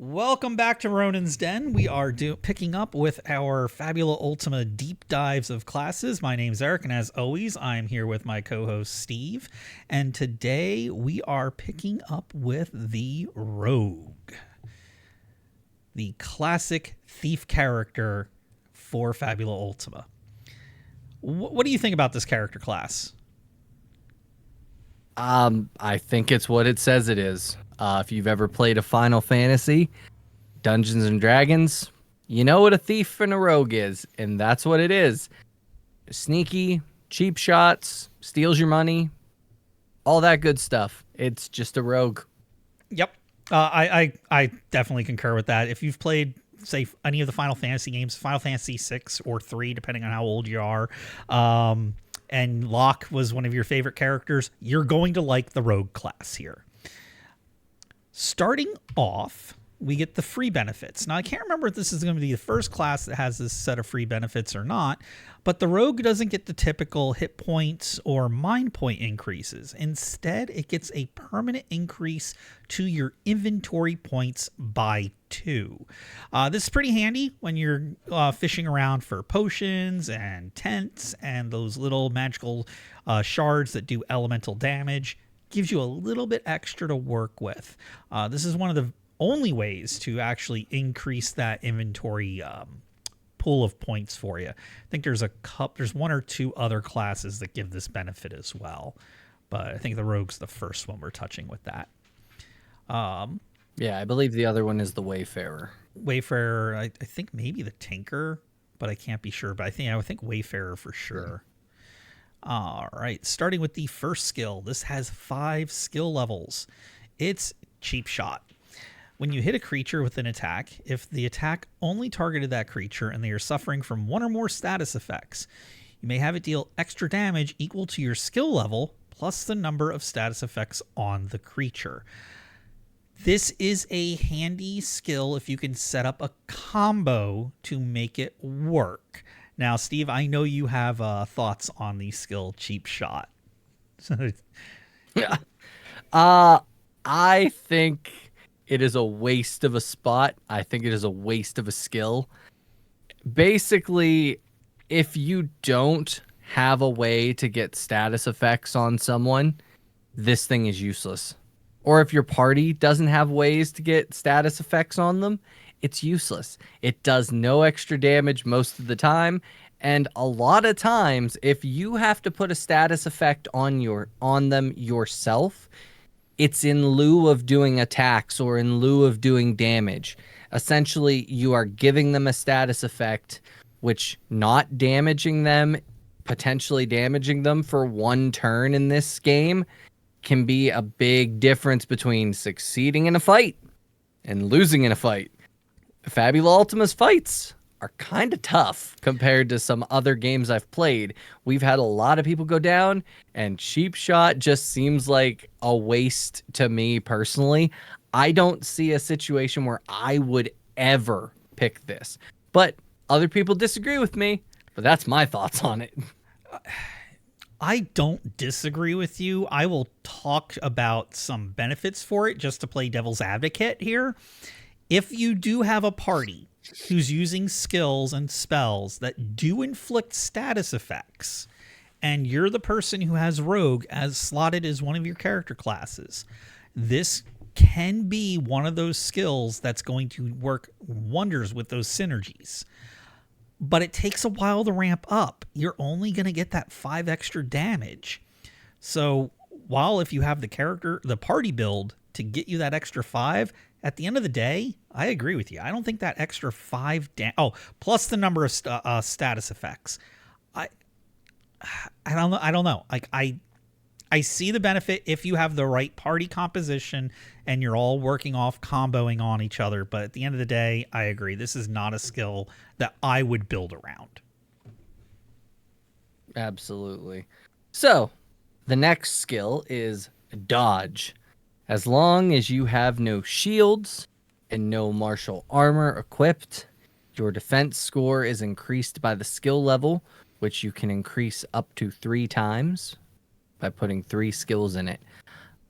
Welcome back to Ronin's Den. We are picking up with our Fabula Ultima deep dives of classes. My name's Eric, and as always, I'm here with my co-host Steve. And today we are picking up with the Rogue, the classic thief character for Fabula Ultima. What do you think about this character class? I think it's what it says it is. If you've ever played a Final Fantasy, Dungeons and Dragons, you know what a thief and a rogue is, and that's what it is. Sneaky, cheap shots, steals your money, all that good stuff. It's just a rogue. Yep. I definitely concur with that. If you've played, say, any of the Final Fantasy games, Final Fantasy 6 or 3, depending on how old you are, and Locke was one of your favorite characters, you're going to like the Rogue class here. Starting off, we get the free benefits. Now, I can't remember if this is going to be the first class that has this set of free benefits or not, but the Rogue doesn't get the typical hit points or mind point increases. Instead, it gets a permanent increase to your inventory points by 2. This is pretty handy when you're fishing around for potions and tents and those little magical shards that do elemental damage. Gives you a little bit extra to work with. This is one of the only ways to actually increase that inventory pool of points for you. I think there's one or two other classes that give this benefit as well, but I think the Rogue's the first one we're touching with that. Yeah, I believe the other one is the Wayfarer. Wayfarer, I think maybe the Tinker, but I can't be sure. But I would think Wayfarer for sure. All right, starting with the first skill. This has 5 skill levels. It's Cheap Shot. When you hit a creature with an attack, if the attack only targeted that creature and they are suffering from one or more status effects, you may have it deal extra damage equal to your skill level plus the number of status effects on the creature. This is a handy skill if you can set up a combo to make it work. Now, Steve, I know you have thoughts on the skill Cheap Shot. Yeah. I think it is a waste of a spot. I think it is a waste of a skill. Basically, if you don't have a way to get status effects on someone, this thing is useless. Or if your party doesn't have ways to get status effects on them, it's useless. It does no extra damage most of the time, and a lot of times if you have to put a status effect on them yourself, it's in lieu of doing attacks or in lieu of doing damage. Essentially, you are giving them a status effect which not damaging them, potentially damaging them for one turn in this game can be a big difference between succeeding in a fight and losing in a fight. Fabula Ultima's fights are kind of tough compared to some other games I've played. We've had a lot of people go down, and Cheap Shot just seems like a waste to me personally. I don't see a situation where I would ever pick this. But other people disagree with me, but that's my thoughts on it. I don't disagree with you. I will talk about some benefits for it just to play devil's advocate here. If you do have a party who's using skills and spells that do inflict status effects, and you're the person who has Rogue as slotted as one of your character classes, this can be one of those skills that's going to work wonders with those synergies. But it takes a while to ramp up. You're only going to get that 5 extra damage. So while if you have the party build to get you that extra 5, at the end of the day, I agree with you. I don't think that extra 5 plus the number of status effects. I don't know. Like I see the benefit if you have the right party composition and you're all working off comboing on each other, but at the end of the day, I agree. This is not a skill that I would build around. Absolutely. So, the next skill is Dodge. As long as you have no shields and no martial armor equipped, your defense score is increased by the skill level, which you can increase up to 3 times by putting 3 skills in it.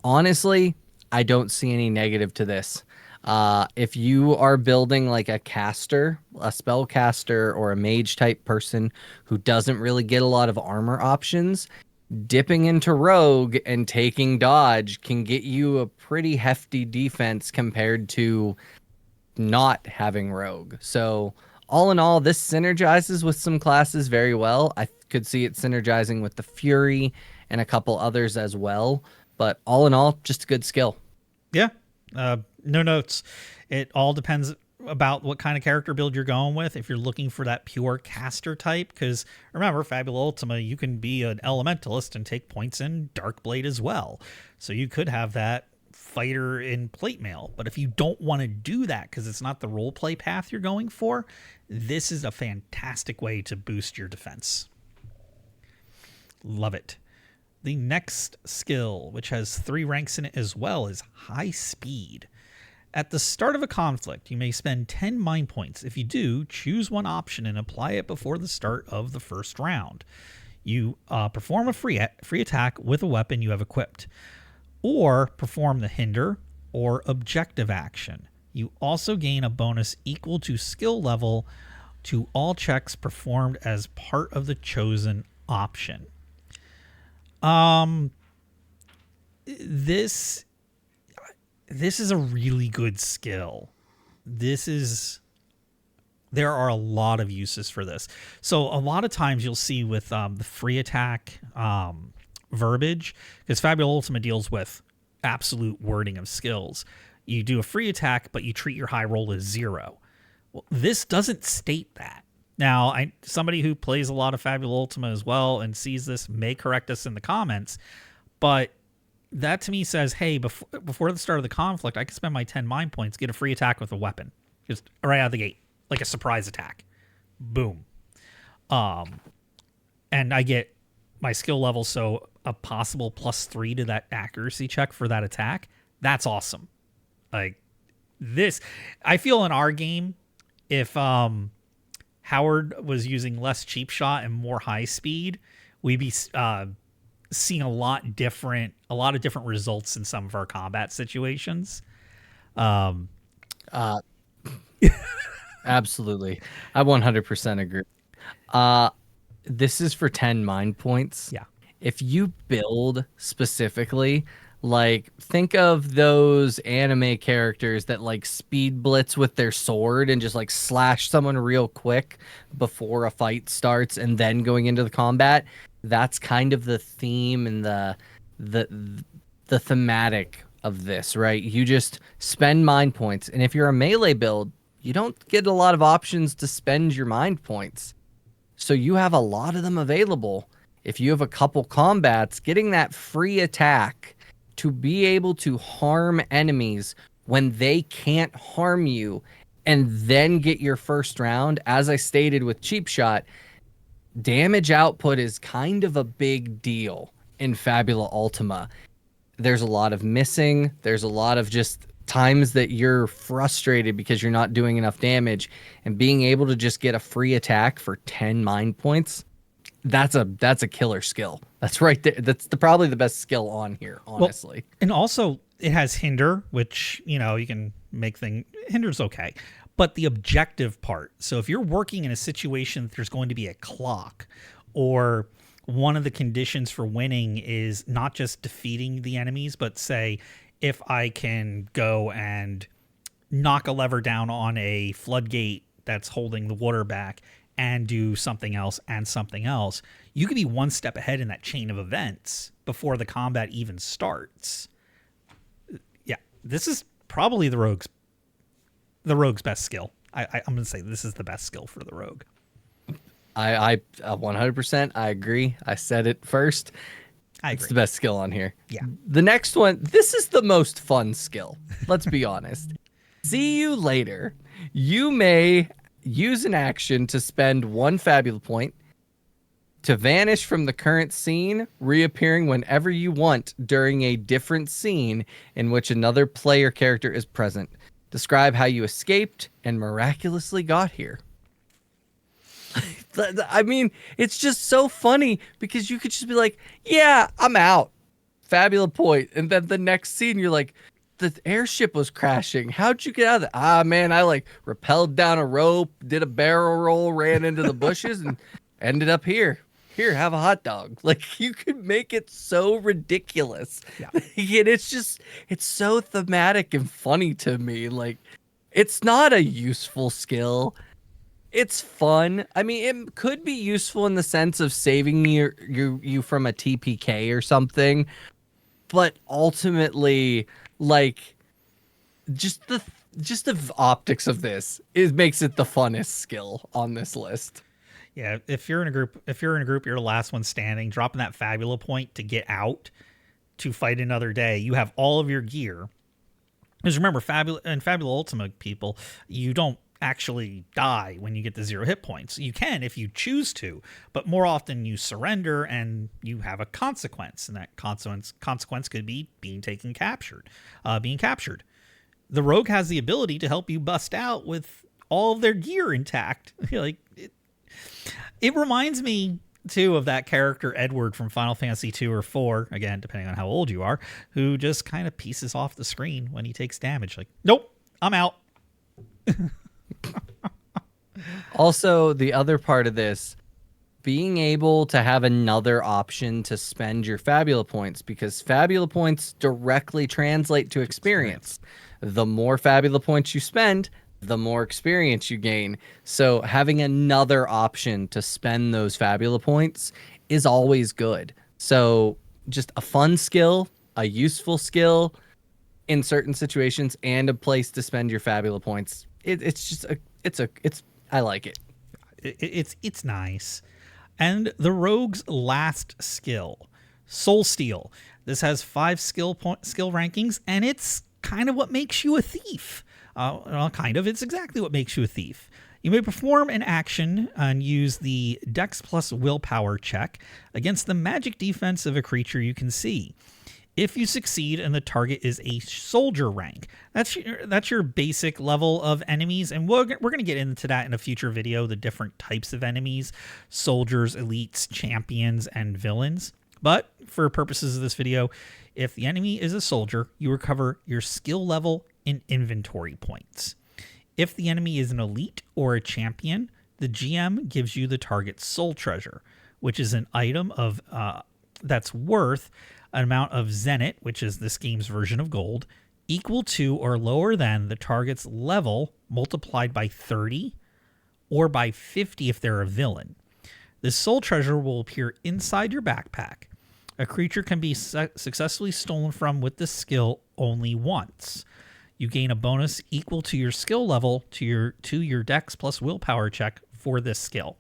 Honestly, I don't see any negative to this. If you are building like a caster, a spellcaster, or a mage type person who doesn't really get a lot of armor options, dipping into rogue and taking dodge can get you a pretty hefty defense compared to not having rogue. So all in all, this synergizes with some classes very well. I could see it synergizing with the Fury and a couple others as well. But all in all, just a good skill. Yeah. No notes. It all depends about what kind of character build you're going with. If you're looking for that pure caster type, because remember, Fabula Ultima, you can be an elementalist and take points in Darkblade as well. So you could have that fighter in plate mail. But if you don't want to do that because it's not the roleplay path you're going for, this is a fantastic way to boost your defense. Love it. The next skill, which has 3 ranks in it as well, is High Speed. At the start of a conflict, you may spend 10 mind points. If you do, choose one option and apply it before the start of the first round. You perform a free attack with a weapon you have equipped, or perform the hinder or objective action. You also gain a bonus equal to skill level to all checks performed as part of the chosen option. This is a really good skill. There are a lot of uses for this. So a lot of times you'll see with the free attack verbiage, because Fabula Ultima deals with absolute wording of skills. You do a free attack, but you treat your high roll as 0. Well, this doesn't state that. Now, somebody who plays a lot of Fabula Ultima as well and sees this may correct us in the comments, but that to me says, hey, before the start of the conflict, I can spend my 10 mind points, get a free attack with a weapon, just right out of the gate, like a surprise attack. Boom. And I get my skill level, so a possible +3 to that accuracy check for that attack. That's awesome. Like this, I feel in our game, if Howard was using less cheap shot and more high speed, we'd be seeing a lot of different results in some of our combat situations. Absolutely. I 100% agree. This is for 10 mind points. Yeah. If you build specifically, like think of those anime characters that like speed blitz with their sword and just like slash someone real quick before a fight starts and then going into the combat. That's kind of the theme and the thematic of this, right? You just spend mind points. And if you're a melee build, you don't get a lot of options to spend your mind points. So you have a lot of them available. If you have a couple combats, getting that free attack to be able to harm enemies when they can't harm you and then get your first round, as I stated with Cheap Shot, damage output is kind of a big deal in Fabula Ultima. There's a lot of missing. There's a lot of just times that you're frustrated because you're not doing enough damage, and being able to just get a free attack for 10 mind points, that's a killer skill. That's right there. That's probably the best skill on here, honestly. Well, and also it has hinder, which, you can make hinder's okay. But the objective part. So if you're working in a situation that there's going to be a clock, or one of the conditions for winning is not just defeating the enemies, but say if I can go and knock a lever down on a floodgate that's holding the water back and do something else and something else, you could be one step ahead in that chain of events before the combat even starts. Yeah, this is probably the rogue's best skill. I'm going to say this is the best skill for the rogue. I 100%, I agree. I said it first. It's the best skill on here. Yeah. The next one, this is the most fun skill. Let's be honest. See you later. You may use an action to spend 1 Fabula point to vanish from the current scene, reappearing whenever you want during a different scene in which another player character is present. Describe how you escaped and miraculously got here. I mean, it's just so funny because you could just be like, yeah, I'm out. Fabula point. And then the next scene, you're like, the airship was crashing. How'd you get out of that? Ah, man, I like rappelled down a rope, did a barrel roll, ran into the bushes, and ended up here. Here, have a hot dog. Like, you could make it so ridiculous. Yeah. And it's so thematic and funny to me. Like, it's not a useful skill. It's fun. I mean, it could be useful in the sense of saving you from a TPK or something, but ultimately, like, just the optics of this makes it the funnest skill on this list. Yeah, if you're in a group, you're the last one standing, dropping that Fabula point to get out to fight another day. You have all of your gear. Because remember, Fabula Ultima people, you don't actually die when you get to 0 hit points. You can if you choose to, but more often you surrender and you have a consequence, and that consequence could be being captured. The rogue has the ability to help you bust out with all of their gear intact. Like, it reminds me too of that character Edward from Final Fantasy 2 or 4, again depending on how old you are, who just kind of pieces off the screen when he takes damage. Like, nope, I'm out. Also, the other part of this, being able to have another option to spend your Fabula points, because Fabula points directly translate to experience. The more Fabula points you spend, the more experience you gain. So having another option to spend those Fabula points is always good. So just a fun skill, a useful skill in certain situations, and a place to spend your Fabula points. I like it. It's nice. And the rogue's last skill, Soul Steal. This has 5 skill rankings, and it's kind of what makes you a thief. It's exactly what makes you a thief. You may perform an action and use the Dex plus Willpower check against the magic defense of a creature you can see. If you succeed and the target is a soldier rank, that's your basic level of enemies, and we're going to get into that in a future video, the different types of enemies: soldiers, elites, champions, and villains. But for purposes of this video, if the enemy is a soldier, you recover your skill level in inventory points. If the enemy is an elite or a champion, the GM gives you the target's soul treasure, which is an item of that's worth an amount of zenith, which is this game's version of gold, equal to or lower than the target's level multiplied by 30 or by 50 if they're a villain. This soul treasure will appear inside your backpack. A creature can be successfully stolen from with this skill only once. You gain a bonus equal to your skill level to your Dex plus Willpower check for this skill.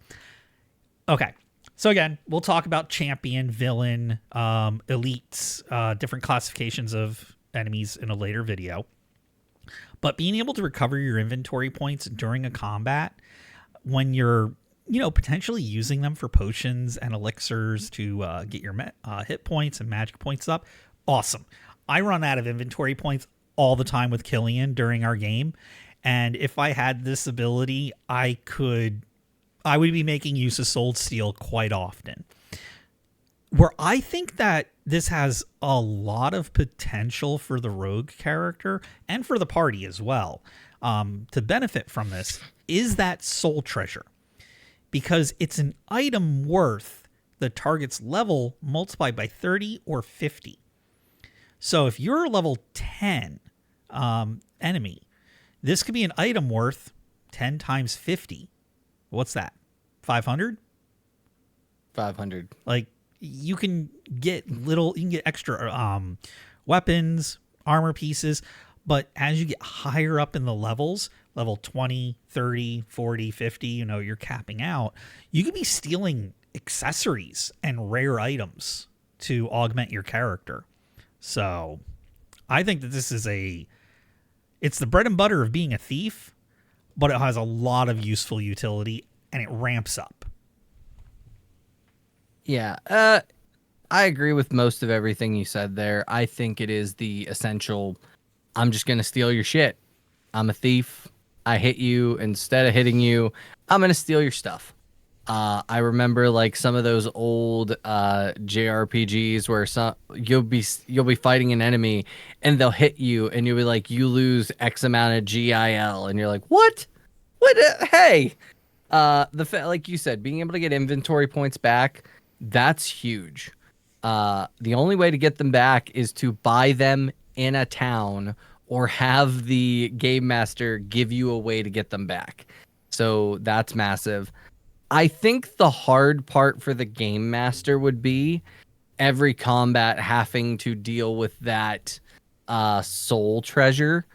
Okay, so again, we'll talk about champion, villain, elites, different classifications of enemies in a later video. But being able to recover your inventory points during a combat when you're potentially using them for potions and elixirs to get your hit points and magic points up, awesome. I run out of inventory points all the time with Killian during our game, and if I had this ability, I would be making use of Soul Steal quite often. Where I think that this has a lot of potential for the rogue character and for the party as well, to benefit from this, is that soul treasure. Because it's an item worth the target's level multiplied by 30 or 50. So if you're a level 10 enemy, this could be an item worth 10 times 50. What's that? 500? 500. Like, you can get extra weapons, armor pieces, but as you get higher up in the levels, level 20, 30, 40, 50, you're capping out, you could be stealing accessories and rare items to augment your character. So I think that this is it's the bread and butter of being a thief, but it has a lot of useful utility and it ramps up. Yeah, I agree with most of everything you said there. I think it is the essential, I'm just going to steal your shit. I'm a thief. I hit you. Instead of hitting you, I'm going to steal your stuff. I remember like some of those old JRPGs where you'll be fighting an enemy and they'll hit you and you'll be like you lose X amount of GIL and you're like what hey like you said, being able to get inventory points back, that's huge. The only way to get them back is to buy them in a town or have the game master give you a way to get them back. So that's massive. I think the hard part for the game master would be every combat having to deal with that soul treasure.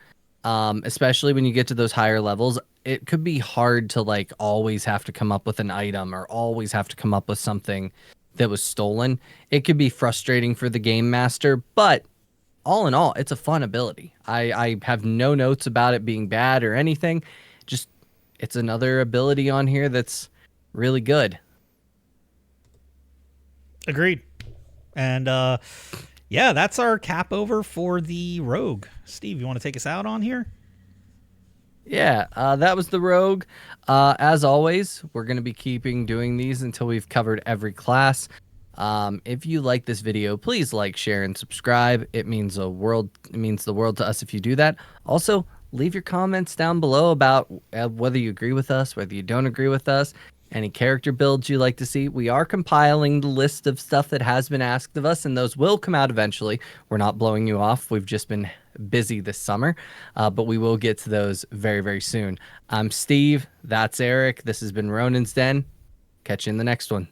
Especially when you get to those higher levels, it could be hard to like always have to come up with an item or always have to come up with something that was stolen. It could be frustrating for the game master, but all in all, it's a fun ability. I have no notes about it being bad or anything. Just it's another ability on here that's really good. Agreed. And yeah, that's our cap over for the Rogue. Steve, you want to take us out on here? Yeah, that was the Rogue. As always, we're going to be keeping doing these until we've covered every class. If you like this video, please like, share, and subscribe. It means the world. It means the world to us if you do that. Also, leave your comments down below about whether you agree with us, whether you don't agree with us, any character builds you like to see. We are compiling the list of stuff that has been asked of us, and those will come out eventually. We're not blowing you off. We've just been busy this summer, but we will get to those very, very soon. I'm Steve. That's Eric. This has been Ronin's Den. Catch you in the next one.